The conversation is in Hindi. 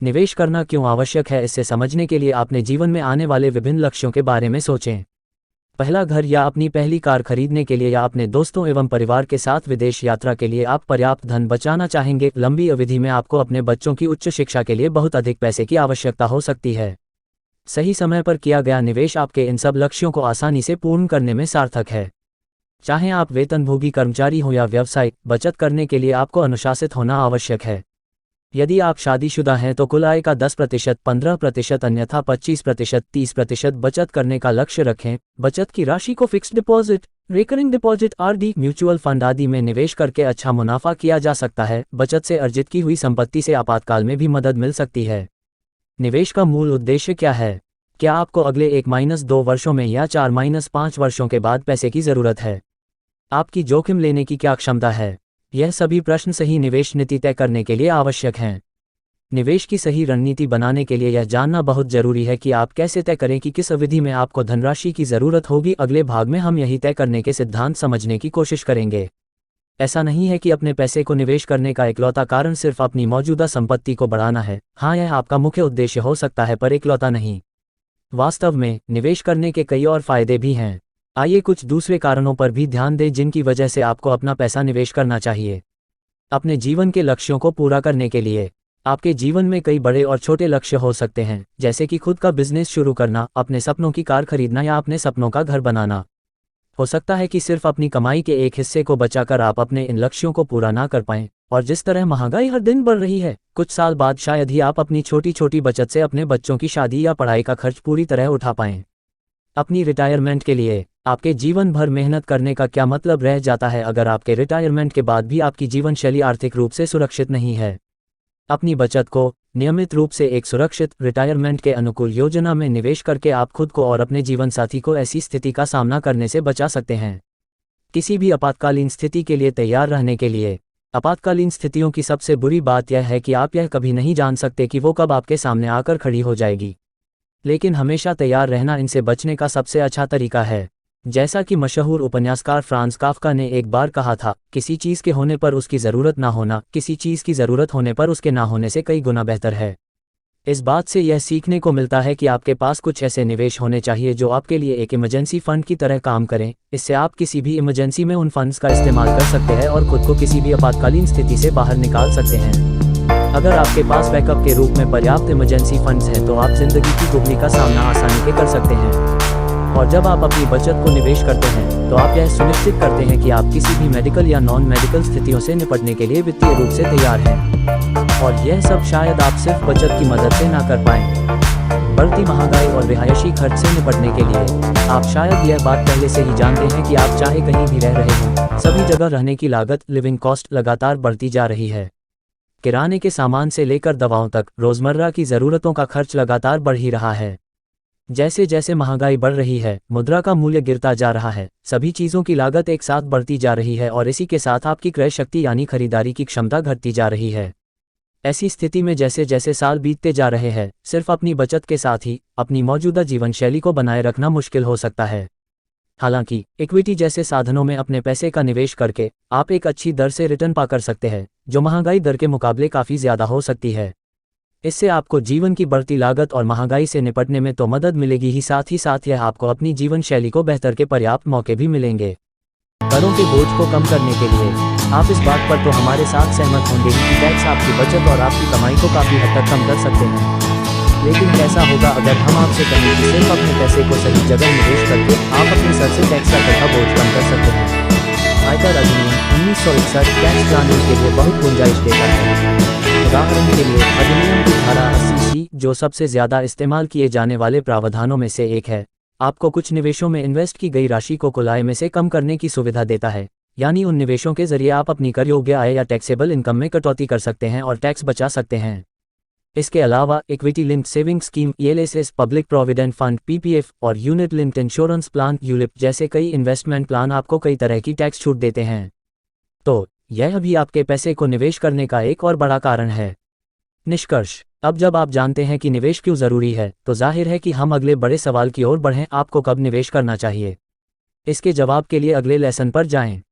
निवेश करना क्यों आवश्यक है, इससे समझने के लिए आपने जीवन में आने वाले विभिन्न लक्ष्यों के बारे में सोचें। पहला घर या अपनी पहली कार खरीदने के लिए या अपने दोस्तों एवं परिवार के साथ विदेश यात्रा के लिए आप पर्याप्त धन बचाना चाहेंगे। लंबी अवधि में आपको अपने बच्चों की उच्च शिक्षा के लिए बहुत अधिक पैसे की आवश्यकता हो सकती है। सही समय पर किया गया निवेश आपके इन सब लक्ष्यों को आसानी से पूर्ण करने में सार्थक है। चाहे आप वेतनभोगी कर्मचारी हो या व्यवसायिक, बचत करने के लिए आपको अनुशासित होना आवश्यक है। यदि आप शादीशुदा हैं तो कुल आय का 10%, 15% अन्यथा 25%, 30% बचत करने का लक्ष्य रखें। बचत की राशि को fixed deposit, recurring deposit, RD, mutual fund आदि में निवेश करके अच्छा मुनाफा किया जा सकता है। बचत से अर्जित की हुई संपत्ति से आपातकाल में भी मदद मिल सकती है। निवेश का मूल उद्देश्य क्या है? क्या आपको अगले 1-2 वर्षों में या 4-5 वर्षों के बाद पैसे की जरूरत है? आपकी जोखिम लेने की क्या क्षमता है? यह सभी प्रश्न सही निवेश नीति तय करने के लिए आवश्यक हैं। निवेश की सही रणनीति बनाने के लिए यह जानना बहुत जरूरी है कि आप कैसे तय करें कि किस अवधि में आपको धनराशि की जरूरत होगी। अगले भाग में हम यही तय करने के सिद्धांत समझने की कोशिश करेंगे। ऐसा नहीं है कि अपने पैसे को निवेश करने का इकलौता कारण सिर्फ अपनी मौजूदा संपत्ति को बढ़ाना है। हाँ, यह आपका मुख्य उद्देश्य हो सकता है, पर इकलौता नहीं। वास्तव में निवेश करने के कई और फायदे भी हैं। आइए कुछ दूसरे कारणों पर भी ध्यान दें जिनकी वजह से आपको अपना पैसा निवेश करना चाहिए। अपने जीवन के लक्ष्यों को पूरा करने के लिए आपके जीवन में कई बड़े और छोटे लक्ष्य हो सकते हैं, जैसे कि खुद का बिजनेस शुरू करना, अपने सपनों की कार खरीदना या अपने सपनों का घर बनाना। हो सकता है कि सिर्फ अपनी कमाई के एक हिस्से को बचाकर आप अपने इन लक्ष्यों को पूरा ना कर पाएं, और जिस तरह महंगाई हर दिन बढ़ रही है, कुछ साल बाद शायद ही आप अपनी छोटी छोटी बचत से अपने बच्चों की शादी या पढ़ाई का खर्च पूरी तरह उठा पाएं। अपनी रिटायरमेंट के लिए आपके जीवन भर मेहनत करने का क्या मतलब रह जाता है अगर आपके रिटायरमेंट के बाद भी आपकी जीवन शैली आर्थिक रूप से सुरक्षित नहीं है? अपनी बचत को नियमित रूप से एक सुरक्षित रिटायरमेंट के अनुकूल योजना में निवेश करके आप खुद को और अपने जीवन साथी को ऐसी स्थिति का सामना करने से बचा सकते हैं। किसी भी आपातकालीन स्थिति के लिए तैयार रहने के लिए आपातकालीन स्थितियों की सबसे बुरी बात यह है कि आप यह कभी नहीं जान सकते कि वो कब आपके सामने आकर खड़ी हो जाएगी, लेकिन हमेशा तैयार रहना इनसे बचने का सबसे अच्छा तरीका है। जैसा कि मशहूर उपन्यासकार फ्रांज काफ्का ने एक बार कहा था, किसी चीज़ के होने पर उसकी ज़रूरत ना होना किसी चीज़ की ज़रूरत होने पर उसके ना होने से कई गुना बेहतर है। इस बात से यह सीखने को मिलता है कि आपके पास कुछ ऐसे निवेश होने चाहिए जो आपके लिए एक इमरजेंसी फंड की तरह काम करें। इससे आप किसी भी इमरजेंसी में उन फंड्स का इस्तेमाल कर सकते हैं और खुद को किसी भी आपातकालीन स्थिति से बाहर निकाल सकते हैं। अगर आपके पास बैकअप के रूप में पर्याप्त इमरजेंसी फंड्स हैं तो आप जिंदगी की दुगनी का सामना आसानी से कर सकते हैं। और जब आप अपनी बचत को निवेश करते हैं तो आप यह सुनिश्चित करते हैं कि आप किसी भी मेडिकल या नॉन मेडिकल स्थितियों से निपटने के लिए वित्तीय रूप से तैयार हैं। और यह सब शायद आप सिर्फ बचत की मदद से ना कर पाएं। बढ़ती महंगाई और रिहायशी खर्च से निपटने के लिए आप शायद यह बात पहले से ही जानते हैं कि आप चाहे कहीं भी रह रहे हों, सभी जगह रहने की लागत, लिविंग कॉस्ट लगातार बढ़ती जा रही है। किराने के सामान से लेकर दवाओं तक रोजमर्रा की ज़रूरतों का खर्च लगातार बढ़ ही रहा है। जैसे जैसे महंगाई बढ़ रही है, मुद्रा का मूल्य गिरता जा रहा है, सभी चीज़ों की लागत एक साथ बढ़ती जा रही है और इसी के साथ आपकी क्रय शक्ति यानी खरीदारी की क्षमता घटती जा रही है। ऐसी स्थिति में जैसे जैसे साल बीतते जा रहे हैं, सिर्फ अपनी बचत के साथ ही अपनी मौजूदा जीवन शैली को बनाए रखना मुश्किल हो सकता है। हालांकि इक्विटी जैसे साधनों में अपने पैसे का निवेश करके आप एक अच्छी दर से रिटर्न पा कर सकते हैं, जो महंगाई दर के मुकाबले काफ़ी ज़्यादा हो सकती है। इससे आपको जीवन की बढ़ती लागत और महंगाई से निपटने में तो मदद मिलेगी ही साथ यह आपको अपनी जीवन शैली को बेहतर के पर्याप्त मौके भी मिलेंगे। करों के बोझ को कम करने के लिए आप इस बात पर तो हमारे साथ सहमत होंगे कि टैक्स आपकी बचत और आपकी कमाई को काफ़ी हद तक कम कर सकते हैं। लेकिन कैसा होगा अगर हम आपसे कहें कि सिर्फ अपने पैसे को सही जगह निवेश करके आप अपने सर से टैक्स का बोझ कम कर सकते हैं? आयकर अधिनियम 1961 टैक्स प्लानिंग के लिए बहुत गुंजाइश देता है। उदाहरण के लिए अधिनियम की धारा 80C, जो सबसे ज़्यादा इस्तेमाल किए जाने वाले प्रावधानों में से एक है, आपको कुछ निवेशों में इन्वेस्ट की गई राशि को कुल आय में से कम करने की सुविधा देता है। यानी उन निवेशों के जरिए आप अपनी कर योग्य आय या टैक्सेबल इनकम में कटौती कर सकते हैं और टैक्स बचा सकते हैं। इसके अलावा equity linked saving scheme ELSS, public provident fund PPF और unit linked insurance plan ULIP जैसे कई इन्वेस्टमेंट प्लान आपको कई तरह की टैक्स छूट देते हैं। तो यह भी आपके पैसे को निवेश करने का एक और बड़ा कारण है। निष्कर्ष, अब जब आप जानते हैं कि निवेश क्यों ज़रूरी है, तो जाहिर है कि हम अगले बड़े सवाल की ओर बढ़ें, आपको कब निवेश करना चाहिए। इसके जवाब के लिए अगले लेसन पर जाएं।